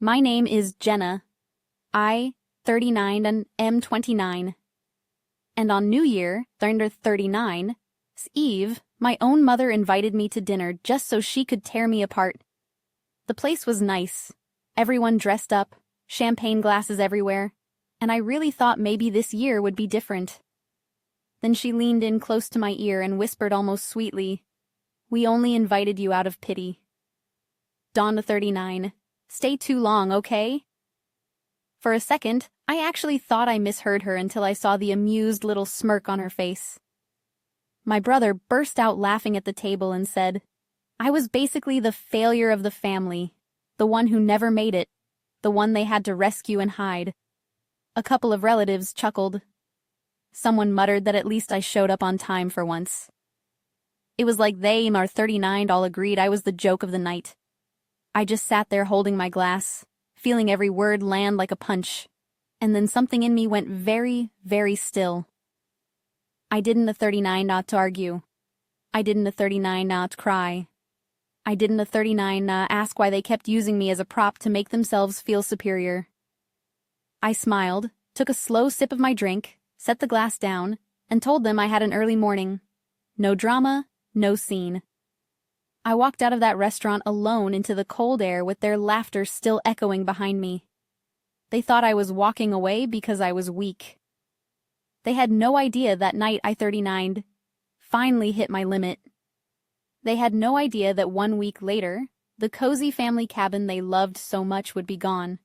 My name is Jenna. I, 39 and am 29. And on New Year, thunder 39's Eve, my own mother invited me to dinner just so she could tear me apart. The place was nice. Everyone dressed up, champagne glasses everywhere, and I really thought maybe this year would be different. Then she leaned in close to my ear and whispered almost sweetly, "We only invited you out of pity." Dawn to 39. Stay too long, okay? For a second, I actually thought I misheard her until I saw the amused little smirk on her face. My brother burst out laughing at the table and said, I was basically the failure of the family, the one who never made it, the one they had to rescue and hide. A couple of relatives chuckled. Someone muttered that at least I showed up on time for once. It was like they, our 39 all agreed I was the joke of the night. I just sat there holding my glass, feeling every word land like a punch, and then something in me went very, very still. I didn't a 39 not to argue. I didn't a 39 not cry. I didn't a 39 ask why they kept using me as a prop to make themselves feel superior. I smiled, took a slow sip of my drink, set the glass down, and told them I had an early morning. No drama, no scene. I walked out of that restaurant alone into the cold air with their laughter still echoing behind me. They thought I was walking away because I was weak. They had no idea that night I 39'd finally hit my limit. They had no idea that 1 week later, the cozy family cabin they loved so much would be gone.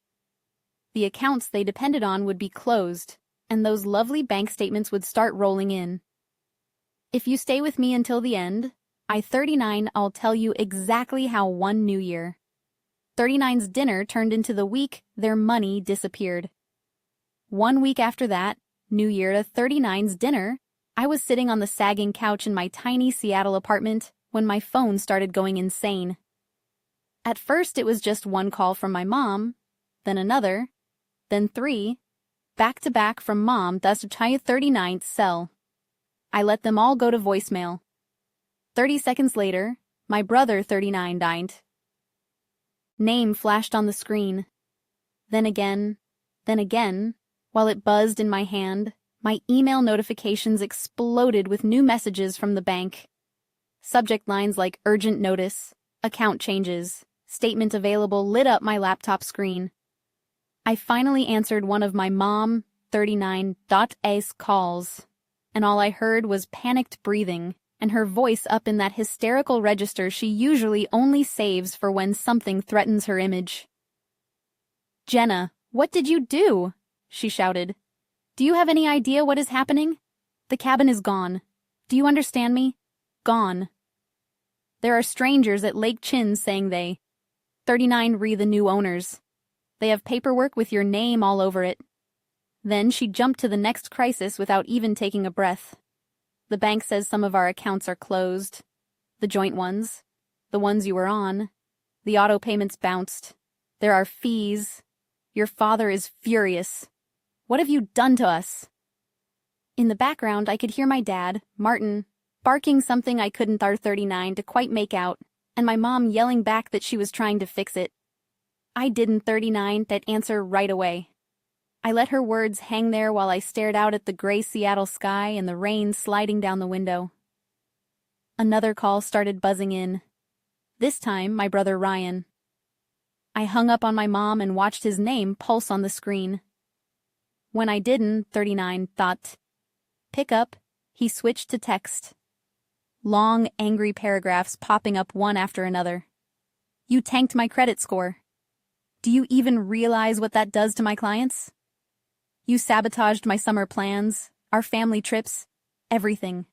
The accounts they depended on would be closed, and those lovely bank statements would start rolling in. If you stay with me until the end, I 39 I'll tell you exactly how one New Year. 39's dinner turned into the week their money disappeared. 1 week after that, New Year to 39's dinner, I was sitting on the sagging couch in my tiny Seattle apartment when my phone started going insane. At first it was just one call from my mom, then another, then three, back to back from mom, thus to 39's cell. I let them all go to voicemail. 30 seconds later, my brother 39 died. Name flashed on the screen. Then again, while it buzzed in my hand, my email notifications exploded with new messages from the bank. Subject lines like urgent notice, account changes, statement available lit up my laptop screen. I finally answered one of my mom 39's calls, and all I heard was panicked breathing and her voice up in that hysterical register she usually only saves for when something threatens her image. "Jenna, what did you do?" she shouted. "Do you have any idea what is happening? The cabin is gone. Do you understand me? Gone. There are strangers at Lake Chin saying they 39 re the new owners. They have paperwork with your name all over it." Then she jumped to the next crisis without even taking a breath. "The bank says some of our accounts are closed. The joint ones. The ones you were on. The auto payments bounced. There are fees. Your father is furious. What have you done to us?" In the background, I could hear my dad, Martin, barking something I couldn't R39 to quite make out, and my mom yelling back that she was trying to fix it. I didn't 39 that answer right away. I let her words hang there while I stared out at the gray Seattle sky and the rain sliding down the window. Another call started buzzing in. This time, my brother Ryan. I hung up on my mom and watched his name pulse on the screen. When I didn't, 39 thought. Pick up, he switched to text. Long, angry paragraphs popping up one after another. "You tanked my credit score. Do you even realize what that does to my clients? You sabotaged my summer plans, our family trips, everything.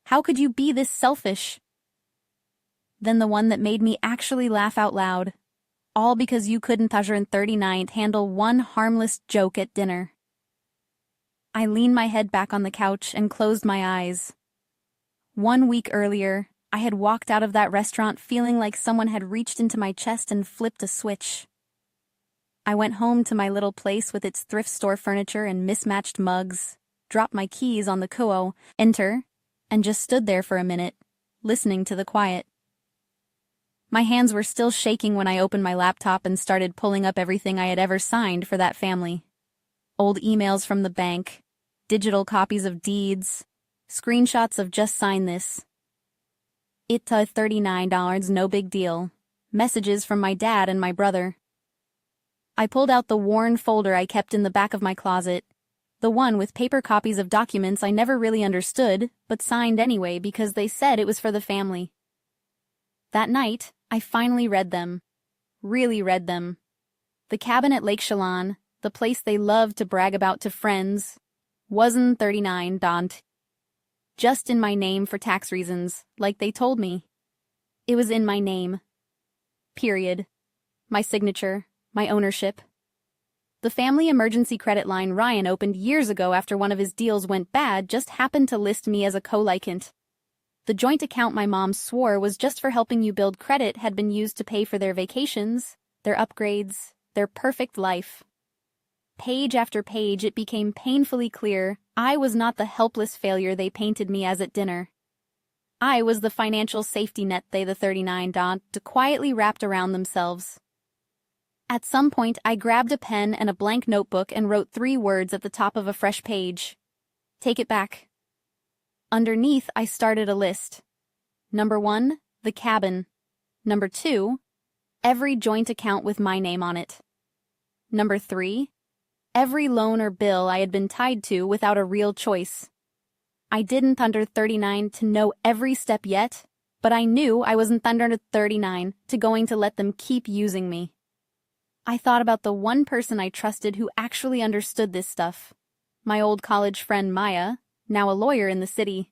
How could you be this selfish?" Then the one that made me actually laugh out loud. All because you couldn't 39 handle one harmless joke at dinner. I leaned my head back on the couch and closed my eyes. 1 week earlier, I had walked out of that restaurant feeling like someone had reached into my chest and flipped a switch. I went home to my little place with its thrift store furniture and mismatched mugs, dropped my keys on the kuo, enter, and just stood there for a minute, listening to the quiet. My hands were still shaking when I opened my laptop and started pulling up everything I had ever signed for that family. Old emails from the bank, digital copies of deeds, screenshots of just sign this. It's $39, no big deal. Messages from my dad and my brother. I pulled out the worn folder I kept in the back of my closet, the one with paper copies of documents I never really understood, but signed anyway because they said it was for the family. That night, I finally read them. Really read them. The cabin at Lake Chelan, the place they loved to brag about to friends, wasn't 39 Dant. Just in my name for tax reasons, like they told me. It was in my name. Period. My signature, my ownership. The family emergency credit line Ryan opened years ago after one of his deals went bad just happened to list me as a co-likant. The joint account my mom swore was just for helping you build credit had been used to pay for their vacations, their upgrades, their perfect life. Page after page, it became painfully clear I was not the helpless failure they painted me as at dinner. I was the financial safety net they the 39 quietly wrapped around themselves. At some point, I grabbed a pen and a blank notebook and wrote 3 words at the top of a fresh page. Take it back. Underneath, I started a list. Number 1, the cabin. Number 2, every joint account with my name on it. Number 3, every loan or bill I had been tied to without a real choice. I didn't under 39 to know every step yet, but I knew I wasn't under 39 to going to let them keep using me. I thought about the one person I trusted who actually understood this stuff. My old college friend Maya, now a lawyer in the city.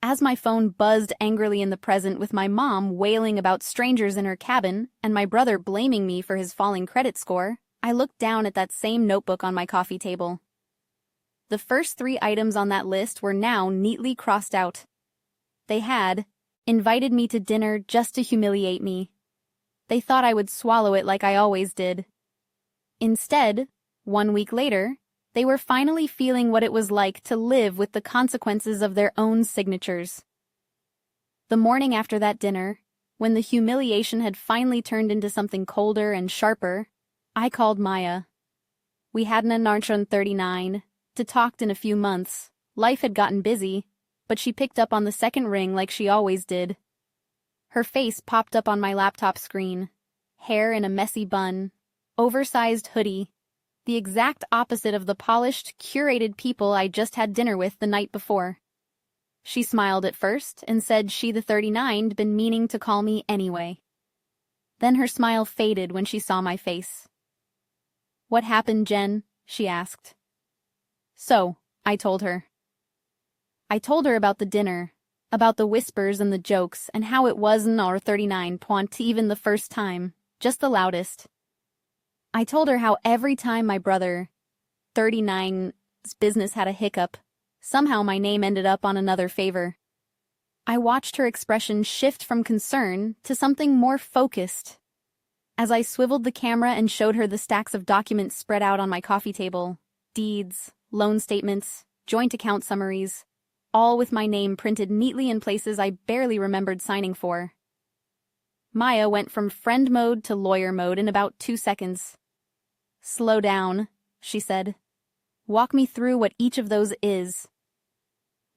As my phone buzzed angrily in the present with my mom wailing about strangers in her cabin and my brother blaming me for his falling credit score, I looked down at that same notebook on my coffee table. The first 3 items on that list were now neatly crossed out. They had invited me to dinner just to humiliate me. They thought I would swallow it like I always did. Instead, 1 week later, they were finally feeling what it was like to live with the consequences of their own signatures. The morning after that dinner, when the humiliation had finally turned into something colder and sharper, I called Maya. We hadn't an arch on 39, to talked in a few months. Life had gotten busy, but she picked up on the second ring like she always did. Her face popped up on my laptop screen, hair in a messy bun, oversized hoodie, the exact opposite of the polished, curated people I just had dinner with the night before. She smiled at first and said she the 39'd been meaning to call me anyway. Then her smile faded when she saw my face. "What happened, Jen?" she asked. So, I told her. I told her about the dinner, about the whispers and the jokes, and how it wasn't our 39 point even the first time, just the loudest. I told her how every time my brother, 39's business had a hiccup, somehow my name ended up on another favor. I watched her expression shift from concern to something more focused. As I swiveled the camera and showed her the stacks of documents spread out on my coffee table, deeds, loan statements, joint account summaries, all with my name printed neatly in places I barely remembered signing for. Maya went from friend mode to lawyer mode in about 2 seconds. "Slow down," she said. "Walk me through what each of those is."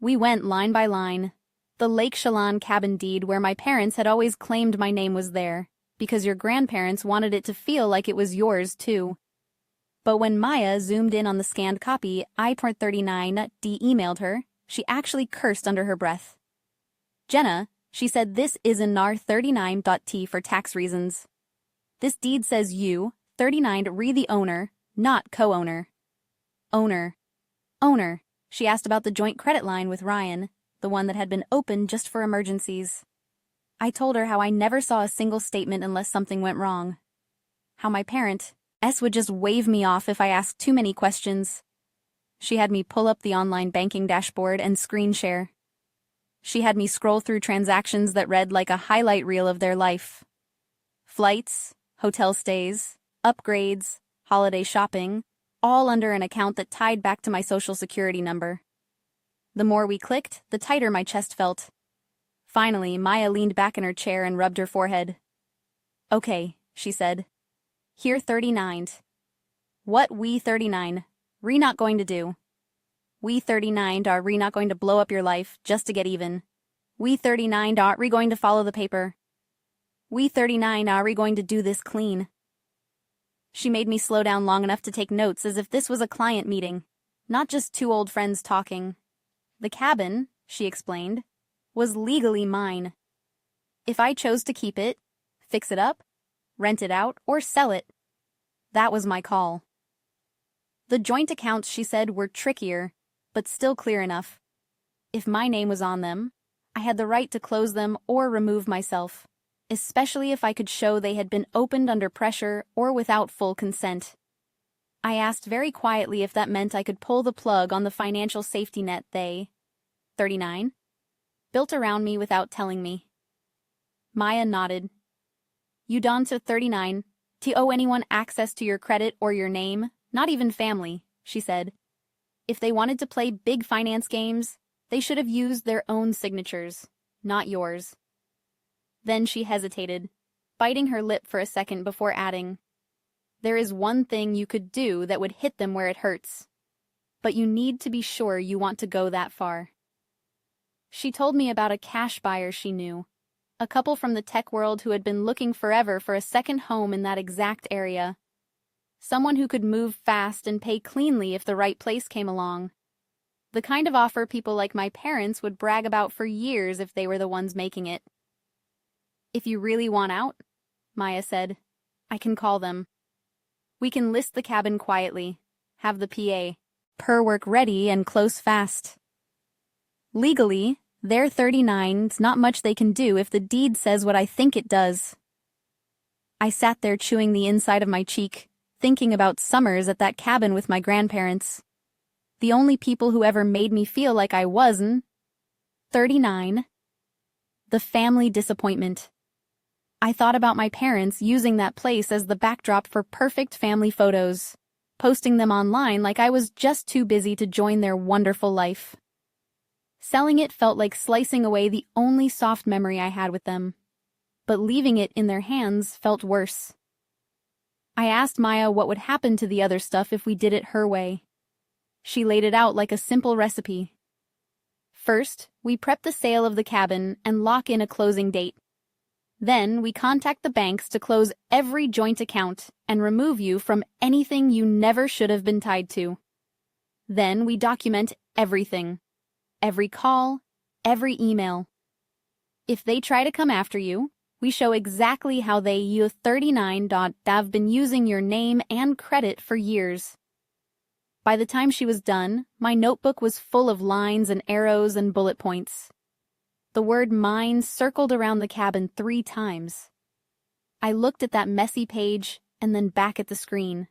We went line by line. The Lake Chelan cabin deed where my parents had always claimed my name was there, because your grandparents wanted it to feel like it was yours too. But when Maya zoomed in on the scanned copy I-39D emailed her, she actually cursed under her breath. "Jenna," she said, "this is an R39.T for tax reasons. This deed says you, 39, re the owner, not co-owner." Owner. Owner. She asked about the joint credit line with Ryan, the one that had been opened just for emergencies. I told her how I never saw a single statement unless something went wrong. How my parent, S, would just wave me off if I asked too many questions. She had me pull up the online banking dashboard and screen share. She had me scroll through transactions that read like a highlight reel of their life. Flights, hotel stays, upgrades, holiday shopping, all under an account that tied back to my social security number. The more we clicked, the tighter my chest felt. Finally, Maya leaned back in her chair and rubbed her forehead. Okay, she said. Here 39. What we 39? We not going to do. We 39 are we not going to blow up your life just to get even. We 39 are we going to follow the paper. We 39 are we going to do this clean. She made me slow down long enough to take notes as if this was a client meeting, not just two old friends talking. The cabin, she explained, was legally mine. If I chose to keep it, fix it up, rent it out, or sell it, that was my call. The joint accounts, she said, were trickier, but still clear enough. If my name was on them, I had the right to close them or remove myself, especially if I could show they had been opened under pressure or without full consent. I asked very quietly if that meant I could pull the plug on the financial safety net they, 39, built around me without telling me. Maya nodded. You don't to 39 to owe anyone access to your credit or your name, not even family, she said. If they wanted to play big finance games, they should have used their own signatures, not yours. Then she hesitated, biting her lip for a second before adding, there is one thing you could do that would hit them where it hurts, but you need to be sure you want to go that far. She told me about a cash buyer she knew, a couple from the tech world who had been looking forever for a second home in that exact area. Someone who could move fast and pay cleanly if the right place came along. The kind of offer people like my parents would brag about for years if they were the ones making it. If you really want out, Maya said, I can call them. We can list the cabin quietly, have the PA, per work ready and close fast. Legally, they're 39's not much they can do if the deed says what I think it does. I sat there chewing the inside of my cheek, thinking about summers at that cabin with my grandparents. The only people who ever made me feel like I wasn't 39. The family disappointment. I thought about my parents using that place as the backdrop for perfect family photos, posting them online like I was just too busy to join their wonderful life. Selling it felt like slicing away the only soft memory I had with them, but leaving it in their hands felt worse. I asked Maya what would happen to the other stuff if we did it her way. She laid it out like a simple recipe. First, we prep the sale of the cabin and lock in a closing date. Then we contact the banks to close every joint account and remove you from anything you never should have been tied to. Then we document everything. Every call, every email. If they try to come after you, we show exactly how they you 39 have been using your name and credit for years. By the time she was done, my notebook was full of lines and arrows and bullet points. The word mine circled around the cabin 3 times. I looked at that messy page and then back at the screen.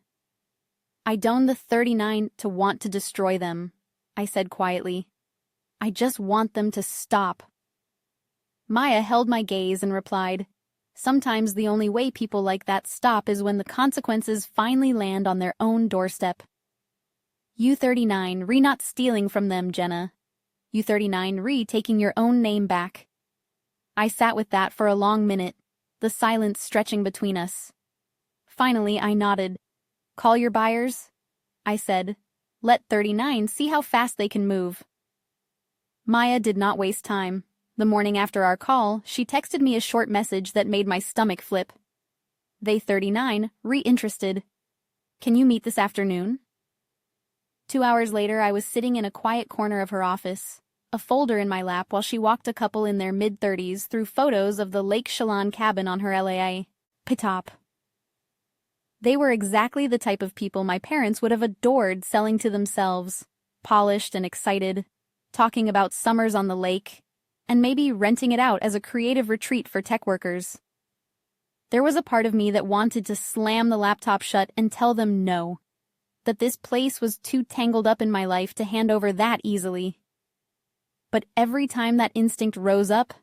I don't the 39 to want to destroy them, I said quietly. I just want them to stop. Maya held my gaze and replied, sometimes the only way people like that stop is when the consequences finally land on their own doorstep. You 39 re not stealing from them, Jenna. You 39 re taking your own name back. I sat with that for a long minute, the silence stretching between us. Finally, I nodded. Call your buyers, I said. Let 39 see how fast they can move. Maya did not waste time. The morning after our call, she texted me a short message that made my stomach flip. They 39, re-interested. Can you meet this afternoon? 2 hours later, I was sitting in a quiet corner of her office, a folder in my lap while she walked a couple in their mid-30s through photos of the Lake Chelan cabin on her LAA pitop. They were exactly the type of people my parents would have adored selling to themselves, polished and excited, talking about summers on the lake, and maybe renting it out as a creative retreat for tech workers. There was a part of me that wanted to slam the laptop shut and tell them no, that this place was too tangled up in my life to hand over that easily. But every time that instinct rose up,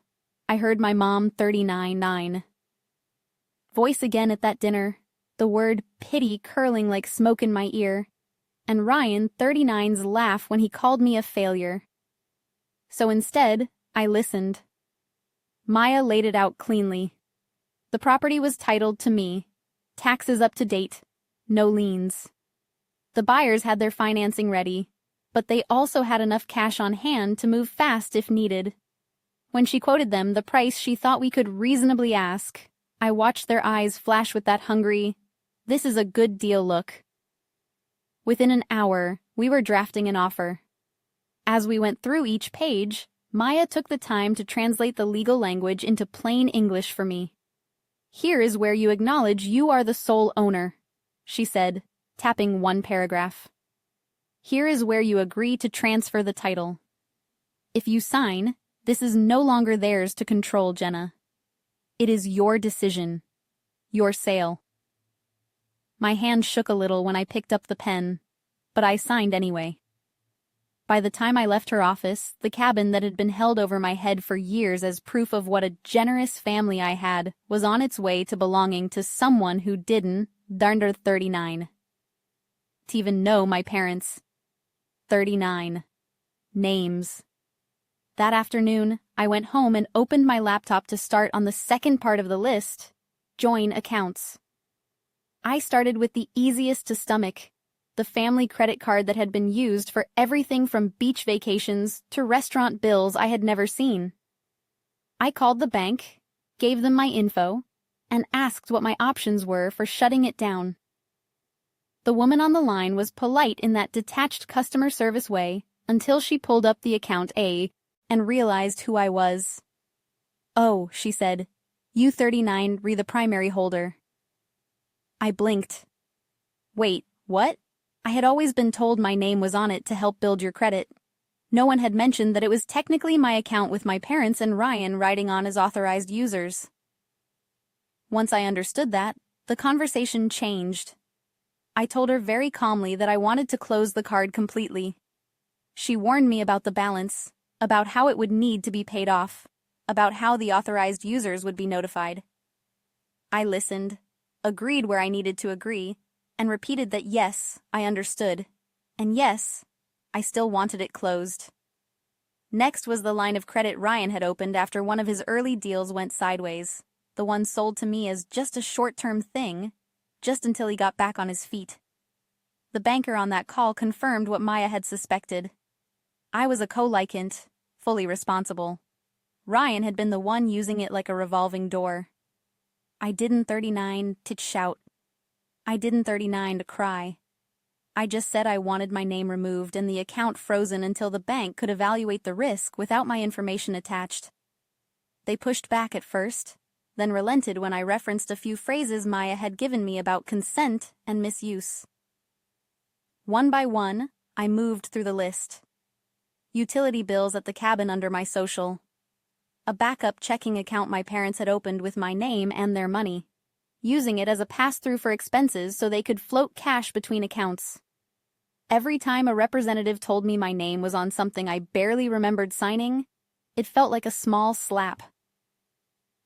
I heard my mom 39 voice again at that dinner, the word pity curling like smoke in my ear, and Ryan 39's laugh when he called me a failure. So instead, I listened. Maya laid it out cleanly. The property was titled to me, taxes up to date, no liens. The buyers had their financing ready, but they also had enough cash on hand to move fast if needed. When she quoted them the price she thought we could reasonably ask, I watched their eyes flash with that hungry, "This is a good deal" look. Within an hour, we were drafting an offer. As we went through each page, Maya took the time to translate the legal language into plain English for me. "Here is where you acknowledge you are the sole owner," she said, tapping one paragraph. "Here is where you agree to transfer the title. If you sign, this is no longer theirs to control, Jenna. It is your decision, your sale." My hand shook a little when I picked up the pen, but I signed anyway. By the time I left her office, the cabin that had been held over my head for years as proof of what a generous family I had was on its way to belonging to someone who didn't, darned 39. To even know my parents. 39. Names. That afternoon, I went home and opened my laptop to start on the second part of the list, join accounts. I started with the easiest to stomach, the family credit card that had been used for everything from beach vacations to restaurant bills I had never seen. I called the bank, gave them my info, and asked what my options were for shutting it down. The woman on the line was polite in that detached customer service way until she pulled up the account A and realized who I was. "Oh," she said, "you 39 re the primary holder." I blinked. Wait, what? I had always been told my name was on it to help build your credit. No one had mentioned that it was technically my account with my parents and Ryan writing on as authorized users. Once I understood that, the conversation changed. I told her very calmly that I wanted to close the card completely. She warned me about the balance, about how it would need to be paid off, about how the authorized users would be notified. I listened, agreed where I needed to agree, and repeated that yes, I understood, and yes, I still wanted it closed. Next was the line of credit Ryan had opened after one of his early deals went sideways, the one sold to me as just a short-term thing, just until he got back on his feet. The banker on that call confirmed what Maya had suspected. I was a co-likant, fully responsible. Ryan had been the one using it like a revolving door. I didn't 39 to shout. I didn't 39 to cry. I just said I wanted my name removed and the account frozen until the bank could evaluate the risk without my information attached. They pushed back at first, then relented when I referenced a few phrases Maya had given me about consent and misuse. One by one, I moved through the list. Utility bills at the cabin under my social. A backup checking account my parents had opened with my name and their money, using it as a pass-through for expenses so they could float cash between accounts. Every time a representative told me my name was on something I barely remembered signing, it felt like a small slap.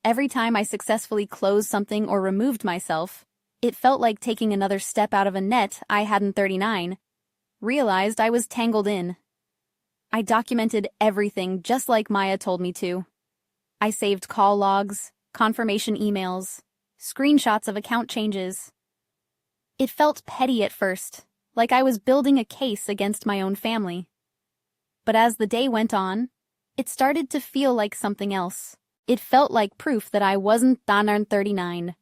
Every time I successfully closed something or removed myself, it felt like taking another step out of a net I hadn't 39, realized I was tangled in. I documented everything just like Maya told me to. I saved call logs, confirmation emails, screenshots of account changes. It felt petty at first, like I was building a case against my own family. But as the day went on, it started to feel like something else. It felt like proof that I wasn't on 39.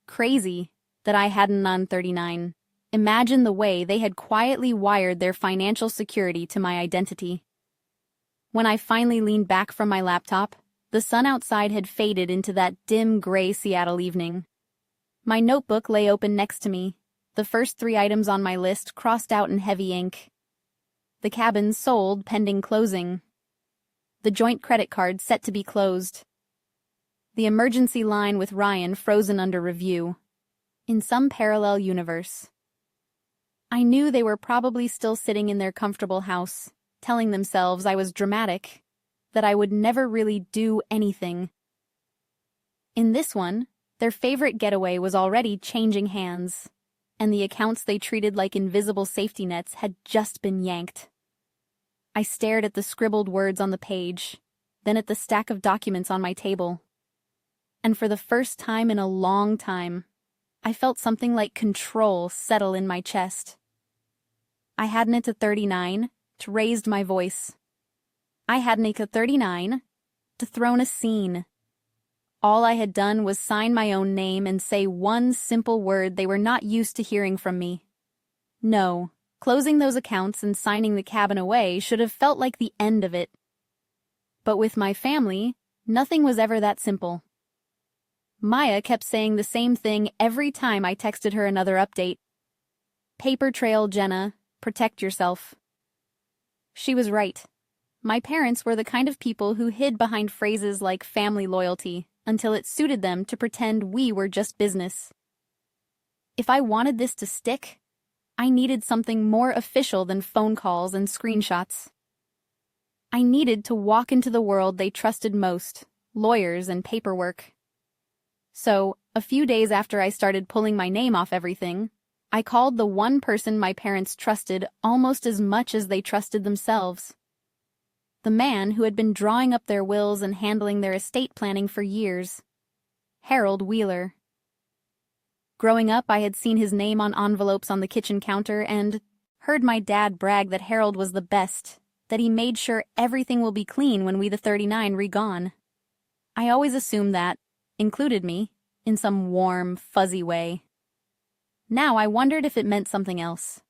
Crazy that I hadn't on 39. Imagine the way they had quietly wired their financial security to my identity. When I finally leaned back from my laptop, the sun outside had faded into that dim gray Seattle evening. My notebook lay open next to me, the first 3 items on my list crossed out in heavy ink. The cabin sold pending closing. The joint credit card set to be closed. The emergency line with Ryan frozen under review. In some parallel universe. I knew they were probably still sitting in their comfortable house, telling themselves I was dramatic, that I would never really do anything. In this one, their favorite getaway was already changing hands, and the accounts they treated like invisible safety nets had just been yanked. I stared at the scribbled words on the page, then at the stack of documents on my table. And for the first time in a long time, I felt something like control settle in my chest. I hadn't to 39 to raised my voice. I hadn't to 39 to thrown a scene. All I had done was sign my own name and say one simple word they were not used to hearing from me. No, closing those accounts and signing the cabin away should have felt like the end of it. But with my family, nothing was ever that simple. Maya kept saying the same thing every time I texted her another update. Paper trail, Jenna. Protect yourself. She was right. My parents were the kind of people who hid behind phrases like family loyalty until it suited them to pretend we were just business. If I wanted this to stick, I needed something more official than phone calls and screenshots. I needed to walk into the world they trusted most, lawyers and paperwork. So, a few days after I started pulling my name off everything, I called the one person my parents trusted almost as much as they trusted themselves. The man who had been drawing up their wills and handling their estate planning for years. Harold Wheeler. Growing up, I had seen his name on envelopes on the kitchen counter and heard my dad brag that Harold was the best, that he made sure everything will be clean when we the 39 re-gone. I always assumed that included me in some warm, fuzzy way. Now I wondered if it meant something else.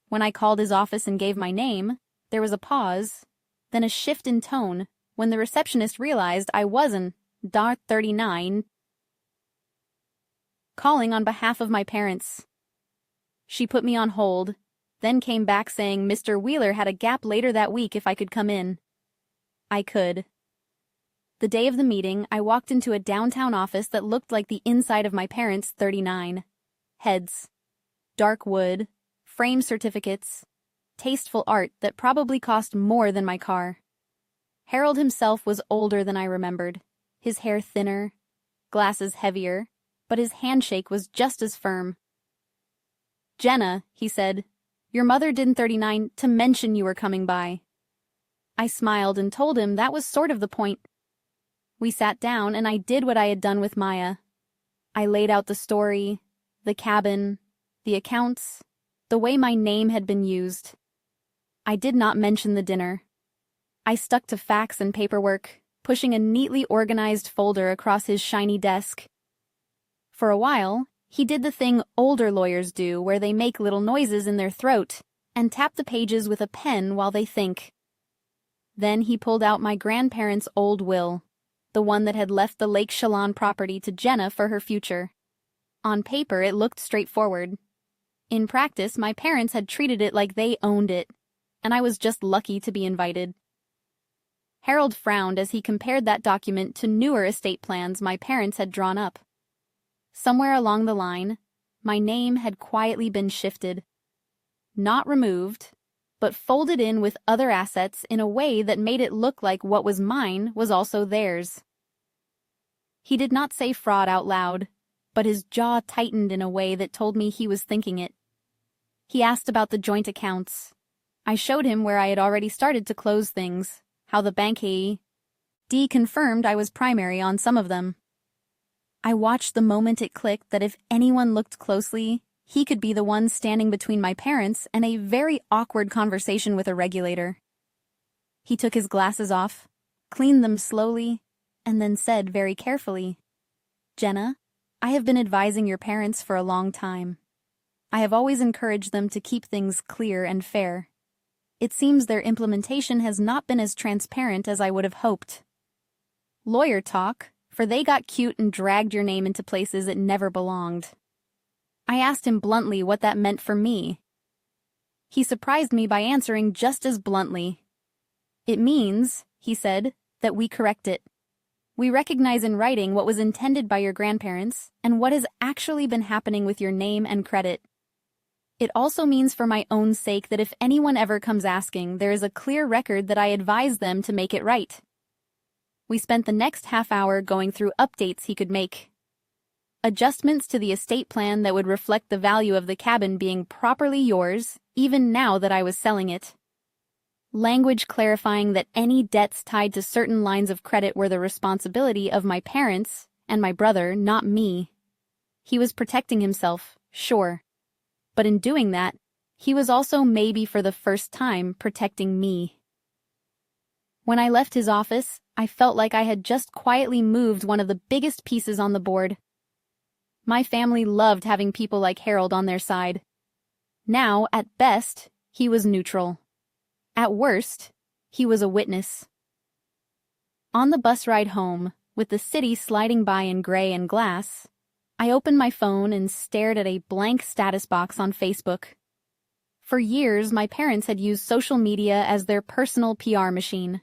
When I called his office and gave my name, there was a pause, then a shift in tone when the receptionist realized I wasn't Dar 39 calling on behalf of my parents. She put me on hold, then came back saying Mr. Wheeler had a gap later that week if I could come in. I could. The day of the meeting, I walked into a downtown office that looked like the inside of my parents' 39. Heads, dark wood, frame certificates, tasteful art that probably cost more than my car. Harold himself was older than I remembered, his hair thinner, glasses heavier, but his handshake was just as firm. Jenna, he said, your mother didn't 39 to mention you were coming by. I smiled and told him that was sort of the point. We sat down and I did what I had done with Maya. I laid out the story, the cabin, the accounts, the way my name had been used. I did not mention the dinner. I stuck to facts and paperwork, pushing a neatly organized folder across his shiny desk. For a while, he did the thing older lawyers do where they make little noises in their throat and tap the pages with a pen while they think. Then he pulled out my grandparents' old will, the one that had left the Lake Chelan property to Jenna for her future. On paper, it looked straightforward. In practice, my parents had treated it like they owned it, and I was just lucky to be invited. Harold frowned as he compared that document to newer estate plans my parents had drawn up. Somewhere along the line, my name had quietly been shifted. Not removed, but folded in with other assets in a way that made it look like what was mine was also theirs. He did not say fraud out loud, but his jaw tightened in a way that told me he was thinking it. He asked about the joint accounts. I showed him where I had already started to close things, how the bank confirmed I was primary on some of them. I watched the moment it clicked that if anyone looked closely, he could be the one standing between my parents and a very awkward conversation with a regulator. He took his glasses off, cleaned them slowly, and then said very carefully, Jenna, I have been advising your parents for a long time. I have always encouraged them to keep things clear and fair. It seems their implementation has not been as transparent as I would have hoped. Lawyer talk, for they got cute and dragged your name into places it never belonged. I asked him bluntly what that meant for me. He surprised me by answering just as bluntly. It means, he said, that we correct it. We recognize in writing what was intended by your grandparents and what has actually been happening with your name and credit. It also means for my own sake that if anyone ever comes asking, there is a clear record that I advise them to make it right. We spent the next half hour going through updates he could make. Adjustments to the estate plan that would reflect the value of the cabin being properly yours, even now that I was selling it. language clarifying that any debts tied to certain lines of credit were the responsibility of my parents and my brother, not me. He was protecting himself, sure. But in doing that, he was also maybe for the first time protecting me. When I left his office, I felt like I had just quietly moved one of the biggest pieces on the board. My family loved having people like Harold on their side. Now, at best, he was neutral. At worst, he was a witness. On the bus ride home, with the city sliding by in gray and glass, I opened my phone and stared at a blank status box on Facebook. For years, my parents had used social media as their personal PR machine.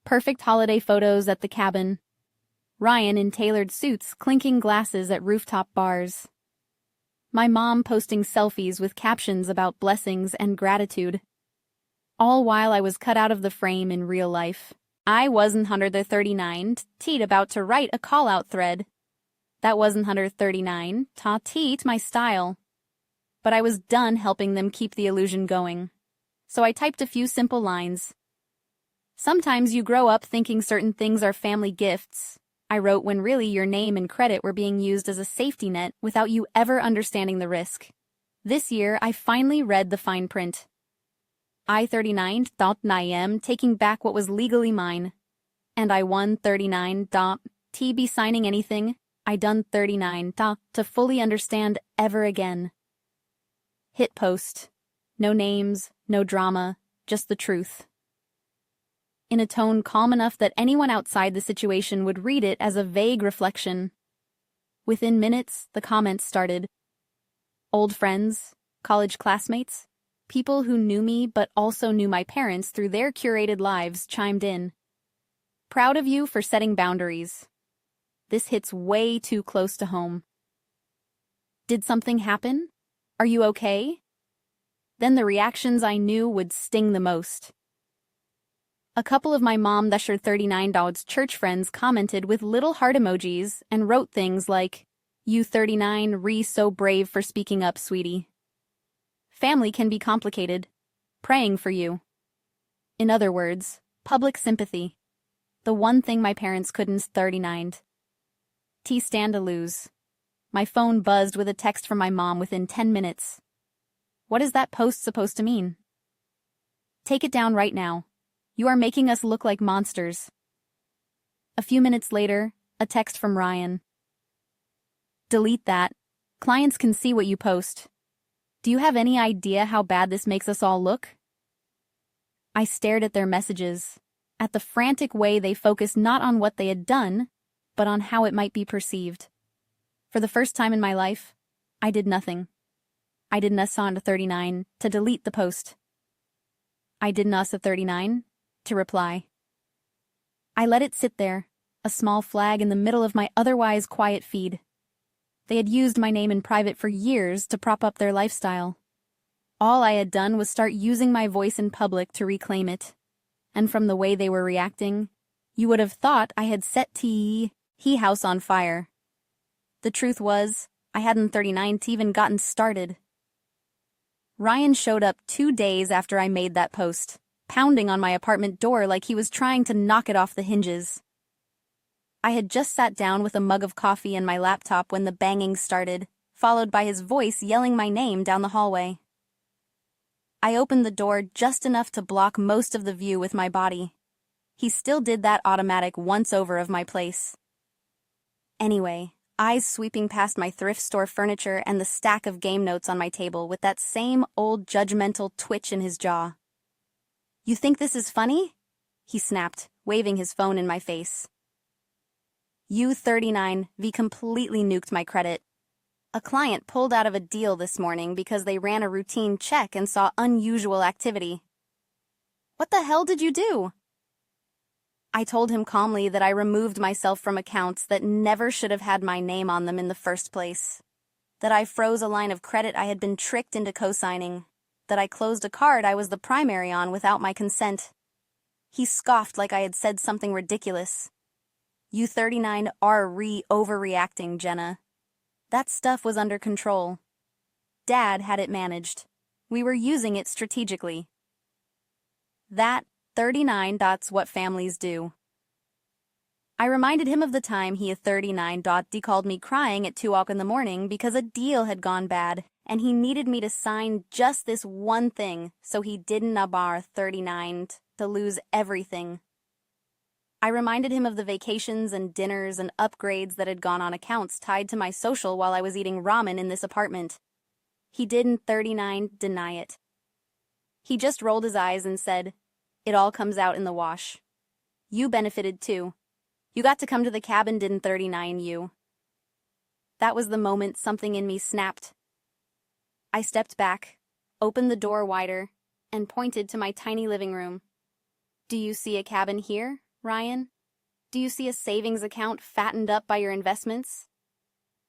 Perfect holiday photos at the cabin. Ryan in tailored suits clinking glasses at rooftop bars. My mom posting selfies with captions about blessings and gratitude. All while I was cut out of the frame in real life. I wasn't 139, teet about to write a call-out thread. That wasn't 139, ta teet my style. But I was done helping them keep the illusion going. So I typed a few simple lines. Sometimes you grow up thinking certain things are family gifts, I wrote, when really your name and credit were being used as a safety net without you ever understanding the risk. This year, I finally read the fine print. I 39 am taking back what was legally mine. And I 139 t be signing anything, I done 39 to fully understand ever again. Hit post. No names, no drama, just the truth. In a tone calm enough that anyone outside the situation would read it as a vague reflection. Within minutes, the comments started. Old friends, college classmates, people who knew me but also knew my parents through their curated lives chimed in. Proud of you for setting boundaries. This hits way too close to home. Did something happen? Are you okay? Then the reactions I knew would sting the most. A couple of my mom Thesher 39 church friends commented with little heart emojis and wrote things like, "You 39 re so brave for speaking up, sweetie. Family can be complicated. Praying for you." In other words, public sympathy. The one thing my parents couldn't 39. Stand to lose. My phone buzzed with a text from my mom within 10 minutes. What is that post supposed to mean? Take it down right now. You are making us look like monsters. A few minutes later, a text from Ryan. Delete that. Clients can see what you post. Do you have any idea how bad this makes us all look? I stared at their messages, at the frantic way they focused not on what they had done, but on how it might be perceived. For the first time in my life, I did nothing. I didn't us on to 39 to delete the post. I didn't us of 39 to reply. I let it sit there, a small flag in the middle of my otherwise quiet feed. They had used my name in private for years to prop up their lifestyle. All I had done was start using my voice in public to reclaim it. And from the way they were reacting, you would have thought I had set he house on fire. The truth was, I hadn't 39 even gotten started. Ryan showed up 2 days after I made that post, pounding on my apartment door like he was trying to knock it off the hinges. I had just sat down with a mug of coffee and my laptop when the banging started, followed by his voice yelling my name down the hallway. I opened the door just enough to block most of the view with my body. He still did that automatic once-over of my place. Anyway, eyes sweeping past my thrift store furniture and the stack of game notes on my table with that same old judgmental twitch in his jaw. You think this is funny? He snapped, waving his phone in my face. You 39 completely nuked my credit. A client pulled out of a deal this morning because they ran a routine check and saw unusual activity. What the hell did you do? I told him calmly that I removed myself from accounts that never should have had my name on them in the first place. That I froze a line of credit I had been tricked into co-signing. That I closed a card I was the primary on without my consent. He scoffed like I had said something ridiculous. You 39 are overreacting, Jenna. That stuff was under control. Dad had it managed. We were using it strategically. That 39 dots what families do. I reminded him of the time he at 39 dot D called me crying at 2 o'clock in the morning because a deal had gone bad, and he needed me to sign just this one thing so he didn't bar 39 to lose everything. I reminded him of the vacations and dinners and upgrades that had gone on accounts tied to my social while I was eating ramen in this apartment. He didn't 39 deny it. He just rolled his eyes and said, "It all comes out in the wash. You benefited too. You got to come to the cabin, didn't 39 you?" That was the moment something in me snapped. I stepped back, opened the door wider, and pointed to my tiny living room. "Do you see a cabin here, Ryan? Do you see a savings account fattened up by your investments?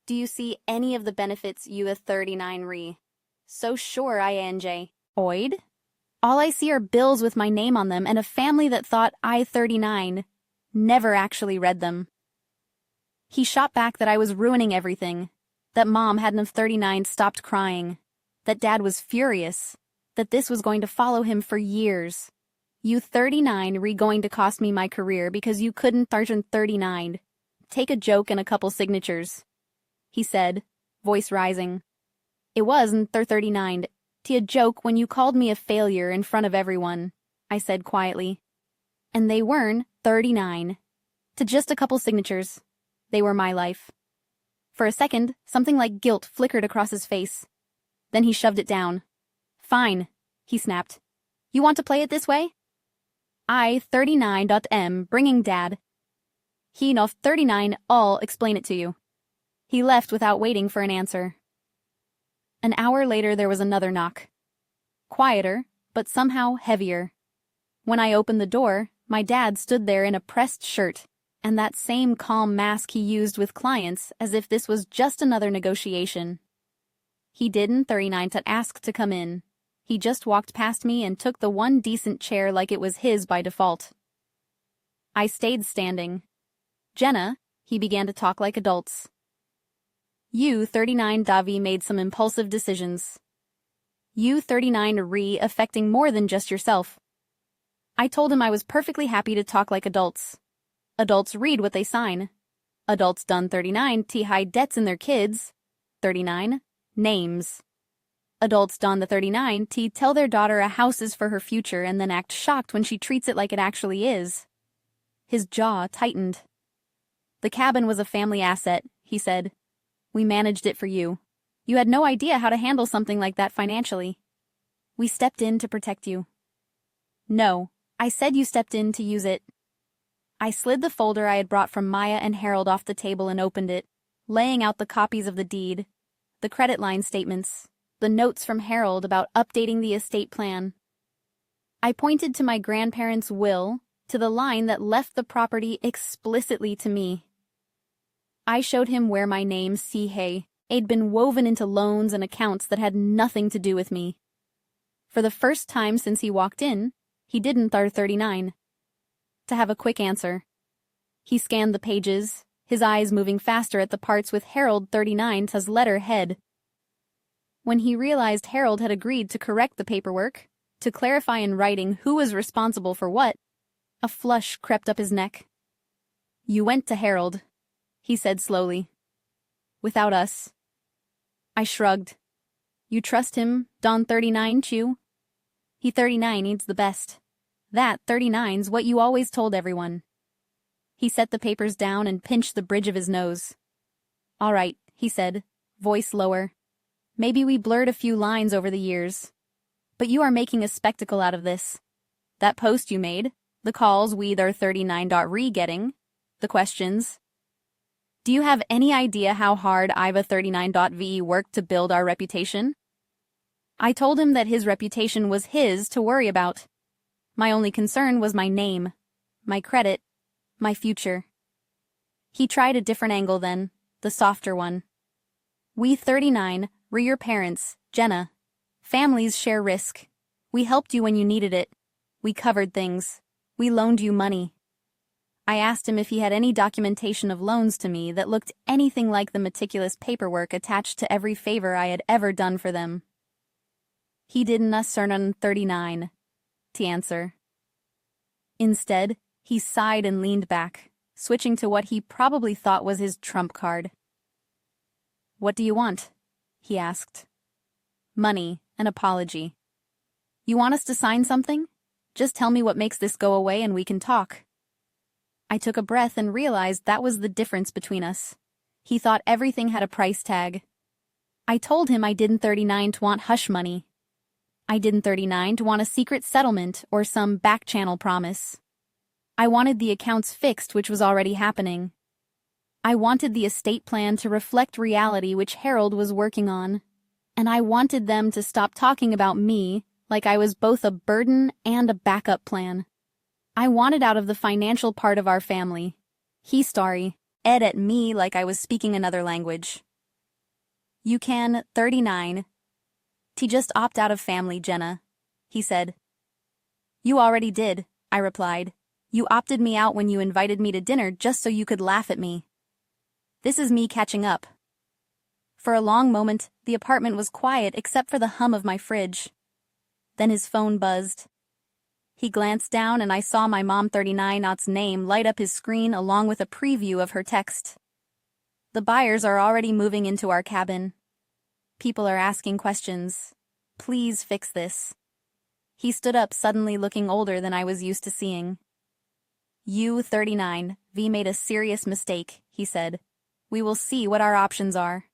Do you see any of the benefits you a 39 re? So sure I NJ. Oid? All I see are bills with my name on them and a family that thought I 39 never actually read them." He shot back that I was ruining everything, that Mom hadn't of 39 stopped crying, that Dad was furious, that this was going to follow him for years. "You 39 re going to cost me my career because you couldn't Sergeant 39. Take a joke and a couple signatures," he said, voice rising. "It wasn't 39 a joke when you called me a failure in front of everyone," I said quietly. "And they weren't 39. To just a couple signatures. They were my life." For a second, something like guilt flickered across his face. Then he shoved it down. "Fine," he snapped. "You want to play it this way? I 39.m bringing Dad. He no 39 I'll explain it to you." He left without waiting for an answer. An hour later there was another knock. Quieter, but somehow heavier. When I opened the door, my dad stood there in a pressed shirt, and that same calm mask he used with clients as if this was just another negotiation. He didn't 39 to ask to come in. He just walked past me and took the one decent chair like it was his by default. I stayed standing. "Jenna," he began to talk like adults. "You 39 Davi made some impulsive decisions. You 39 re affecting more than just yourself." I told him I was perfectly happy to talk like adults. Adults read what they sign. Adults done 39 T hide debts in their kids. 39 names. Adults done the 39 T tell their daughter a house is for her future and then act shocked when she treats it like it actually is. His jaw tightened. "The cabin was a family asset," he said. "We managed it for you. You had no idea how to handle something like that financially. We stepped in to protect you." "No, I said you stepped in to use it." I slid the folder I had brought from Maya and Harold off the table and opened it, laying out the copies of the deed, the credit line statements, the notes from Harold about updating the estate plan. I pointed to my grandparents' will, to the line that left the property explicitly to me. I showed him where my name, Sihei, had been woven into loans and accounts that had nothing to do with me. For the first time since he walked in, he didn't 39. To have a quick answer. He scanned the pages, his eyes moving faster at the parts with Harold 39's letter head. When he realized Harold had agreed to correct the paperwork, to clarify in writing who was responsible for what, a flush crept up his neck. "You went to Harold," he said slowly. "Without us." I shrugged. "You trust him, Don 39 Chew? He 39 needs the best. That 39's what you always told everyone." He set the papers down and pinched the bridge of his nose. "All right," he said, voice lower. "Maybe we blurred a few lines over the years. But you are making a spectacle out of this. That post you made, the calls we'd are 39 re getting, the questions. Do you have any idea how hard Iva 39.ve worked to build our reputation?" I told him that his reputation was his to worry about. My only concern was my name, my credit, my future. He tried a different angle then, the softer one. "We 39 were your parents, Jenna. Families share risk. We helped you when you needed it. We covered things. We loaned you money." I asked him if he had any documentation of loans to me that looked anything like the meticulous paperwork attached to every favor I had ever done for them. He didn't us certain 39, to answer. Instead, he sighed and leaned back, switching to what he probably thought was his trump card. "What do you want?" he asked. "Money, an apology. You want us to sign something? Just tell me what makes this go away and we can talk." I took a breath and realized that was the difference between us. He thought everything had a price tag. I told him I didn't 39 to want hush money. I didn't 39 to want a secret settlement or some back-channel promise. I wanted the accounts fixed, which was already happening. I wanted the estate plan to reflect reality, which Harold was working on. And I wanted them to stop talking about me like I was both a burden and a backup plan. I wanted out of the financial part of our family. He starry, Ed at me like I was speaking another language. "You can, 39. To just opt out of family, Jenna," he said. "You already did," I replied. "You opted me out when you invited me to dinner just so you could laugh at me. This is me catching up." For a long moment, the apartment was quiet except for the hum of my fridge. Then his phone buzzed. He glanced down and I saw my mom 39's name light up his screen along with a preview of her text. "The buyers are already moving into our cabin. People are asking questions. Please fix this." He stood up, suddenly looking older than I was used to seeing. "You, 39, V made a serious mistake," he said. "We will see what our options are."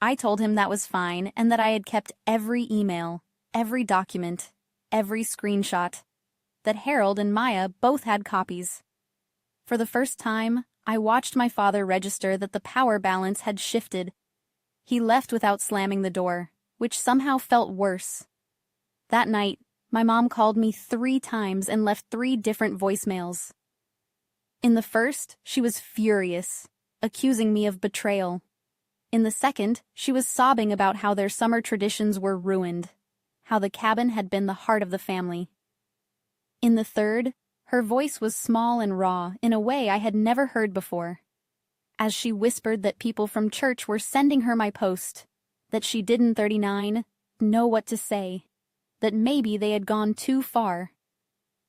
I told him that was fine and that I had kept every email, every document, every screenshot, that Harold and Maya both had copies. For the first time, I watched my father register that the power balance had shifted. He left without slamming the door, which somehow felt worse. That night, my mom called me 3 times and left 3 different voicemails. In the first, she was furious, accusing me of betrayal. In the second, she was sobbing about how their summer traditions were ruined, how the cabin had been the heart of the family. In the third, her voice was small and raw in a way I had never heard before. As she whispered that people from church were sending her my post, that she didn't 39 know what to say, that maybe they had gone too far.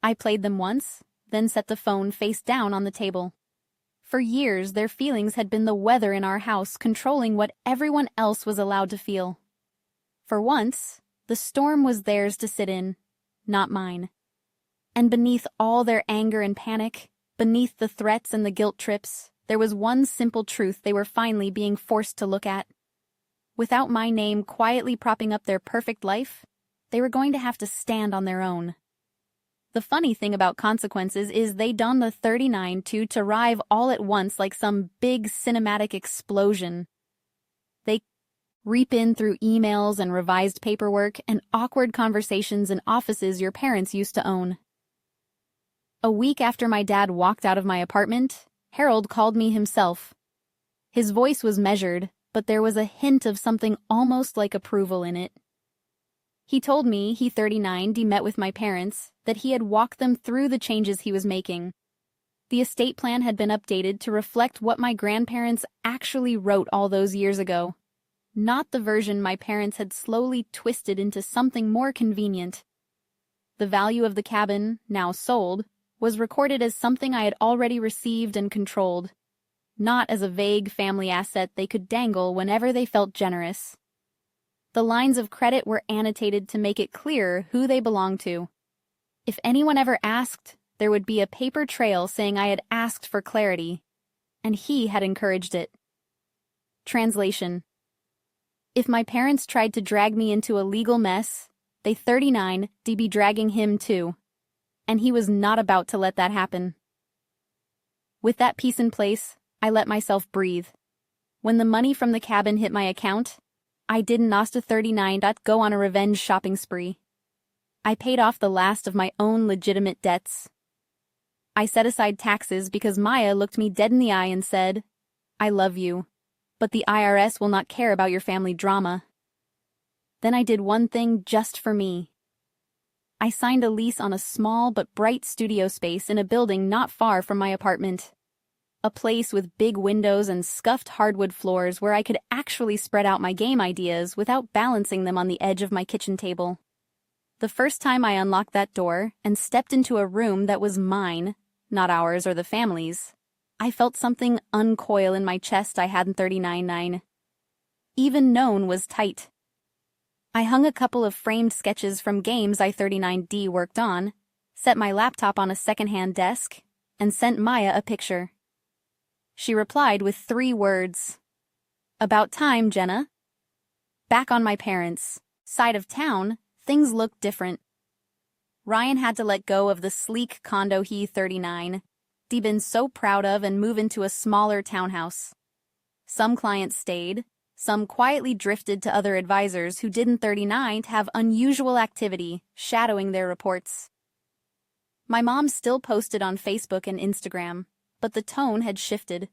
I played them once, then set the phone face down on the table. For years, their feelings had been the weather in our house controlling what everyone else was allowed to feel. For once, the storm was theirs to sit in, not mine. And beneath all their anger and panic, beneath the threats and the guilt trips, there was one simple truth they were finally being forced to look at. Without my name quietly propping up their perfect life, they were going to have to stand on their own. The funny thing about consequences is they done the 39 to arrive all at once like some big cinematic explosion. They reap in through emails and revised paperwork and awkward conversations in offices your parents used to own. A week after my dad walked out of my apartment, Harold called me himself. His voice was measured, but there was a hint of something almost like approval in it. He told me he 39'd met with my parents, that he had walked them through the changes he was making. The estate plan had been updated to reflect what my grandparents actually wrote all those years ago, not the version my parents had slowly twisted into something more convenient. The value of the cabin, now sold, was recorded as something I had already received and controlled, not as a vague family asset they could dangle whenever they felt generous. The lines of credit were annotated to make it clear who they belonged to. If anyone ever asked, there would be a paper trail saying I had asked for clarity, and he had encouraged it. Translation: if my parents tried to drag me into a legal mess, they 39'd be dragging him too, and he was not about to let that happen. With that piece in place, I let myself breathe. When the money from the cabin hit my account, I didn't Nasta 39 go on a revenge shopping spree. I paid off the last of my own legitimate debts. I set aside taxes because Maya looked me dead in the eye and said, "I love you, but the IRS will not care about your family drama." Then I did one thing just for me. I signed a lease on a small but bright studio space in a building not far from my apartment. A place with big windows and scuffed hardwood floors where I could actually spread out my game ideas without balancing them on the edge of my kitchen table. The first time I unlocked that door and stepped into a room that was mine, not ours or the family's, I felt something uncoil in my chest I hadn't 39.9. Even known was tight. I hung a couple of framed sketches from games I 39D worked on, set my laptop on a secondhand desk, and sent Maya a picture. She replied with 3 words. About time, Jenna. Back on my parents' side of town, things looked different. Ryan had to let go of the sleek condo he 39'd been so proud of and move into a smaller townhouse. Some clients stayed, some quietly drifted to other advisors who didn't 39 have unusual activity shadowing their reports. My mom still posted on Facebook and Instagram, but the tone had shifted.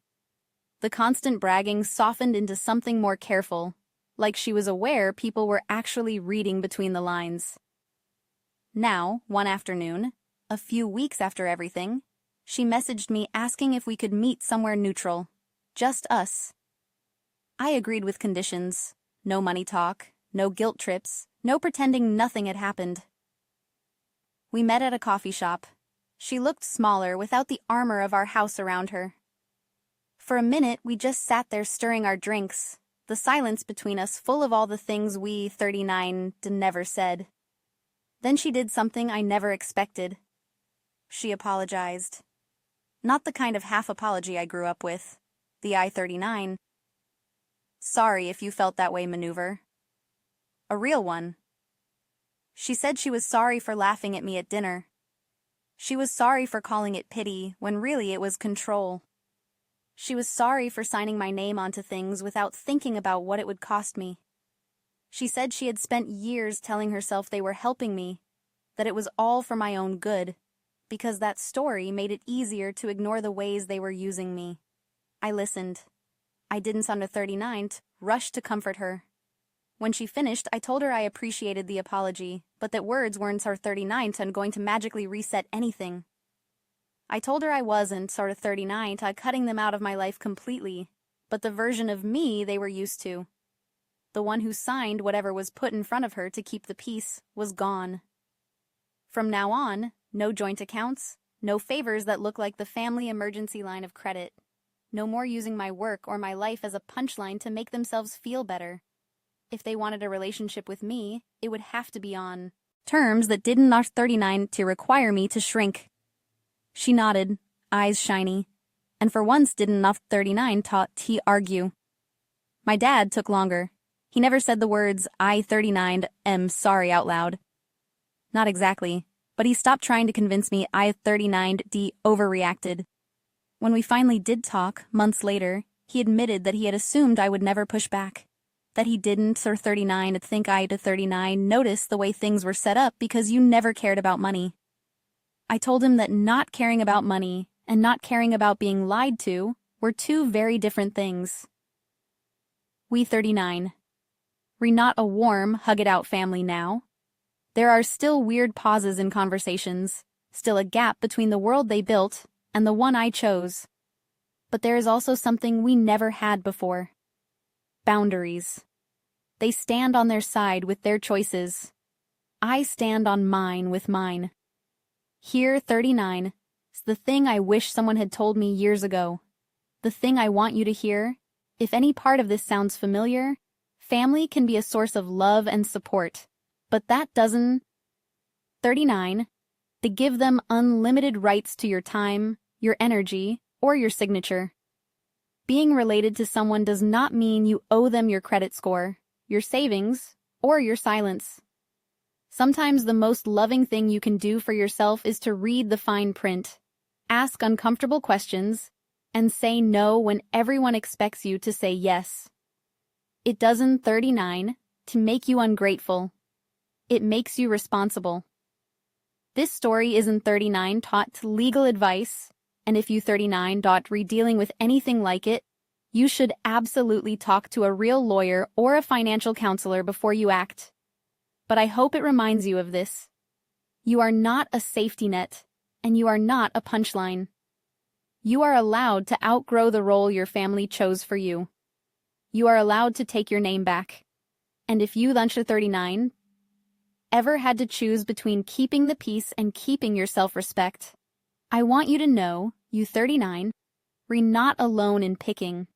The constant bragging softened into something more careful, like she was aware people were actually reading between the lines. Now, one afternoon, a few weeks after everything, she messaged me asking if we could meet somewhere neutral, just us. I agreed with conditions: no money talk, no guilt trips, no pretending nothing had happened. We met at a coffee shop. She looked smaller without the armor of our house around her. For a minute, we just sat there stirring our drinks, the silence between us full of all the things we 39 never said. Then she did something I never expected. She apologized. Not the kind of half apology I grew up with, the I-39. Sorry if you felt that way maneuver. A real one. She said she was sorry for laughing at me at dinner. She was sorry for calling it pity when really it was control. She was sorry for signing my name onto things without thinking about what it would cost me. She said she had spent years telling herself they were helping me, that it was all for my own good, because that story made it easier to ignore the ways they were using me. I listened. I didn't under 39 rush to comfort her. When she finished, I told her I appreciated the apology, but that words weren't sort of 39 and going to magically reset anything. I told her I wasn't sort of 39 cutting them out of my life completely, but the version of me they were used to. The one who signed whatever was put in front of her to keep the peace was gone. From now on, no joint accounts, no favors that look like the family emergency line of credit. No more using my work or my life as a punchline to make themselves feel better. If they wanted a relationship with me, it would have to be on terms that didn't knock 39 to require me to shrink. She nodded, eyes shiny, and for once didn't knock 39 to argue. My dad took longer. He never said the words, I 39 am sorry out loud. Not exactly, but he stopped trying to convince me I 39D overreacted. When we finally did talk, months later, he admitted that he had assumed I would never push back. That he didn't, or 39, think I to 39 notice the way things were set up because you never cared about money. I told him that not caring about money and not caring about being lied to were 2 very different things. We 39. We're not a warm, hug-it-out family now. There are still weird pauses in conversations, still a gap between the world they built and the one I chose. But there is also something we never had before. Boundaries. They stand on their side with their choices. I stand on mine with mine. Here, 39, is the thing I wish someone had told me years ago. The thing I want you to hear. If any part of this sounds familiar, family can be a source of love and support. But that doesn't. 39, to give them unlimited rights to your time, your energy, or your signature. Being related to someone does not mean you owe them your credit score, your savings, or your silence. Sometimes the most loving thing you can do for yourself is to read the fine print, ask uncomfortable questions, and say no when everyone expects you to say yes. It doesn't 39 to make you ungrateful. It makes you responsible. This story isn't 39 taught legal advice, and if you 39 dealing with anything like it, you should absolutely talk to a real lawyer or a financial counselor before you act. But I hope it reminds you of this. You are not a safety net, and you are not a punchline. You are allowed to outgrow the role your family chose for you. You are allowed to take your name back. And if you lunch at 39, ever had to choose between keeping the peace and keeping your self-respect. I want you to know, you 39, we're not alone in picking.